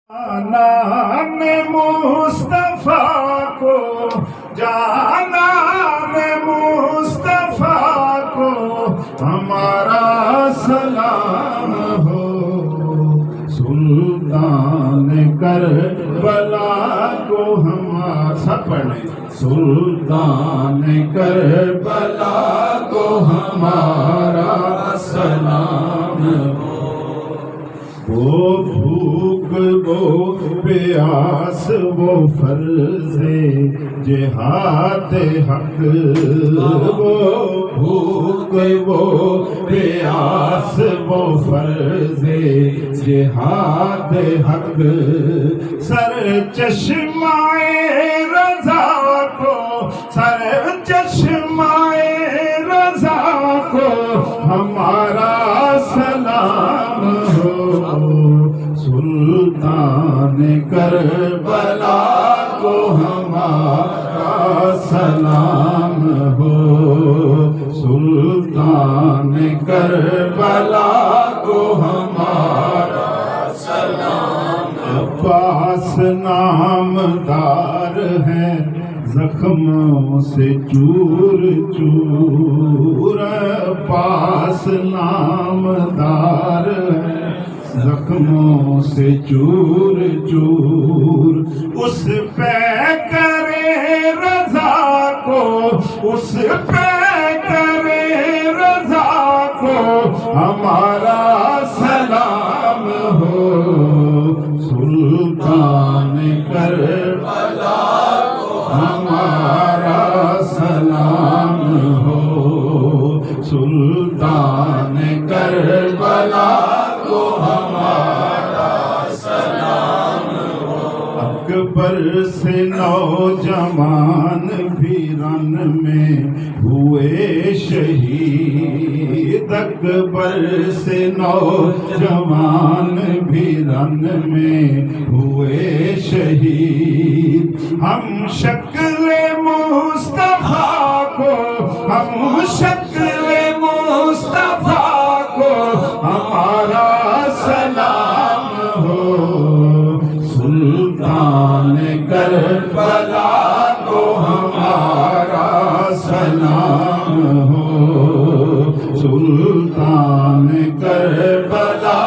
جانان مصطفیٰ کو، جانان مصطفیٰ کو ہمارا سلام ہو، سلطان کربلا کو ہمارا سپنے، سلطان کربلا کو ہمارا سلام ہو۔ وہ بھوک وہ پیاس وہ فرض جہاد حق، وہ بھوک وہ پیاس وہ فرض جہاد حق، سر چشمائے رضا کو، سر چشمائے رضا کو ہمارا سلام ہو، سلطان کربلا کو ہمارا سلام ہو، سلطان کربلا کو ہمارا سلام ہو۔ عباس نامدار ہے زخموں سے چور چور، عباس نامدار ہے زخموں سے چور چور، اس پہ کرے رضا کو، اس پہ کرے رضا کو ہمارا سلام ہو، سلطان کربلا کو ہمارا سلام ہو، سلطان کربلا کو ہمارا سلام ہو۔ اکبر سے نوجوان بھی رن میں ہوئے شہید، اکبر سے نوجوان بھی رن میں ہوئے شہید، ہم شکل مصطفیٰ کو، ہم شکل مصطفیٰ کو ہمارا سلام ہو، سلطان کربلا کو ہمارا سلام ہو، سلطان کربلا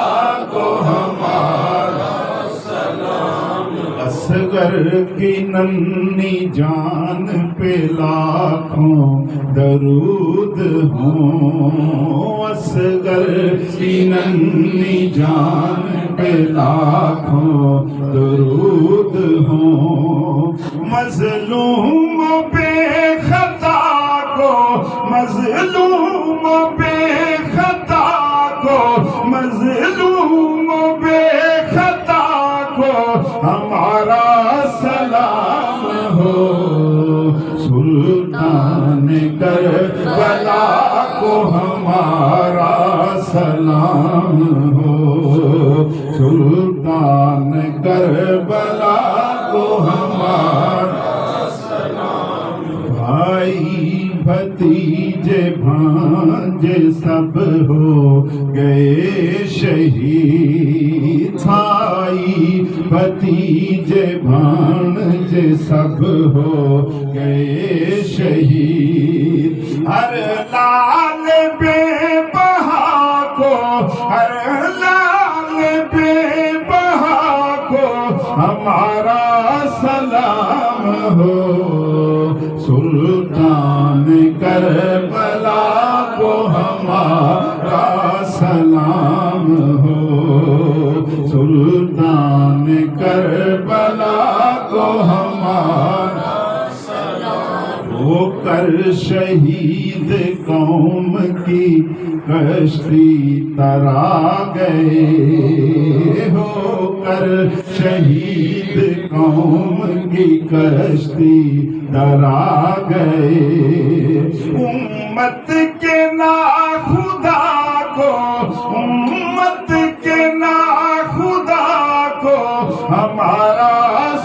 کو ہمارا سلام ہو۔ اصغر کی ننھی جان پہ لاکھوں درود ہوں، اصغر کی ننھی جان پہ لاکھوں درود ہوں، مظلوم بے خطا کو، مظلوم بے خطا کو، مظلوم بے خطا کو ہمارا سلام ہو، سلطان کربلا کو ہمارا سلام ہو، سلطان کربلا کو ہمارا سلام ہو۔ بھائی بھتیجے بھانجے سب ہو گئے شہید، بھائی بھتیجے بھانجے سب ہو گئے شہید، ہر لال بے بہا کو، ہر لال بے بہا کو ہمارا سلام ہو، سلطان کربلا کو ہمارا سلام ہو، سلطان کربلا کو ہمارا سلام ہو۔ ہو کر شہید قوم کی کشتی ترا گئے، ہو کر شہید قوم کی کشتی ترا گئے، امت کے ناخدا کو، امت کے ناخدا کو ہمارا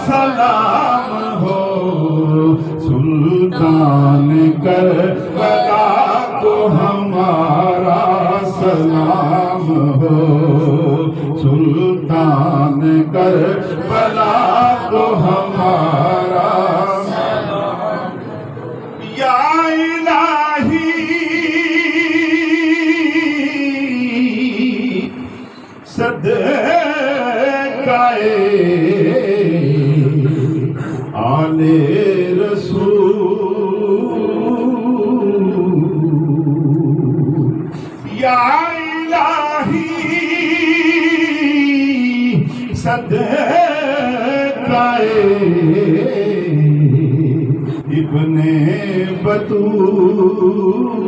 سلام ہو، سلطان کربلا کو ہمارا سلام ہو، سلطان کربلا کو ہمارا یا الہی صدقہ آل رسول یا الہی صدقہ ابن بطول